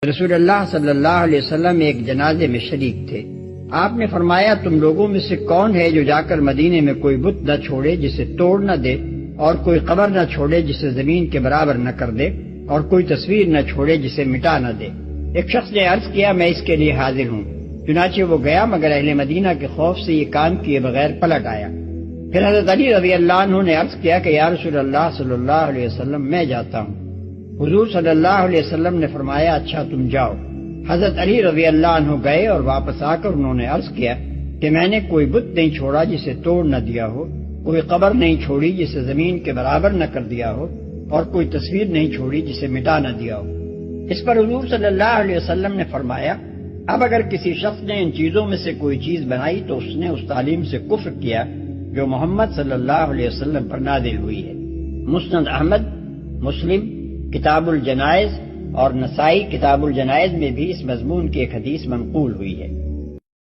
رسول اللہ صلی اللہ علیہ وسلم ایک جنازے میں شریک تھے۔ آپ نے فرمایا، تم لوگوں میں سے کون ہے جو جا کر مدینے میں کوئی بت نہ چھوڑے جسے توڑ نہ دے، اور کوئی قبر نہ چھوڑے جسے زمین کے برابر نہ کر دے، اور کوئی تصویر نہ چھوڑے جسے مٹا نہ دے؟ ایک شخص نے عرض کیا، میں اس کے لیے حاضر ہوں۔ چنانچہ وہ گیا، مگر اہل مدینہ کے خوف سے یہ کام کیے بغیر پلٹ آیا۔ پھر حضرت علی رضی اللہ عنہ نے عرض کیا کہ یا رسول اللہ صلی اللہ علیہ وسلم، میں جاتا ہوں۔ حضور صلی اللہ علیہ وسلم نے فرمایا، اچھا تم جاؤ۔ حضرت علی رضی اللہ عنہ گئے اور واپس آ کر انہوں نے عرض کیا کہ میں نے کوئی بت نہیں چھوڑا جسے توڑ نہ دیا ہو، کوئی قبر نہیں چھوڑی جسے زمین کے برابر نہ کر دیا ہو، اور کوئی تصویر نہیں چھوڑی جسے مٹا نہ دیا ہو۔ اس پر حضور صلی اللہ علیہ وسلم نے فرمایا، اب اگر کسی شخص نے ان چیزوں میں سے کوئی چیز بنائی تو اس نے اس تعلیم سے کفر کیا جو محمد صلی اللہ علیہ وسلم پر نازل ہوئی ہے۔ مسند احمد، مسلم کتاب الجنائز اور نسائی کتاب الجنائز میں بھی اس مضمون کی ایک حدیث منقول ہوئی ہے۔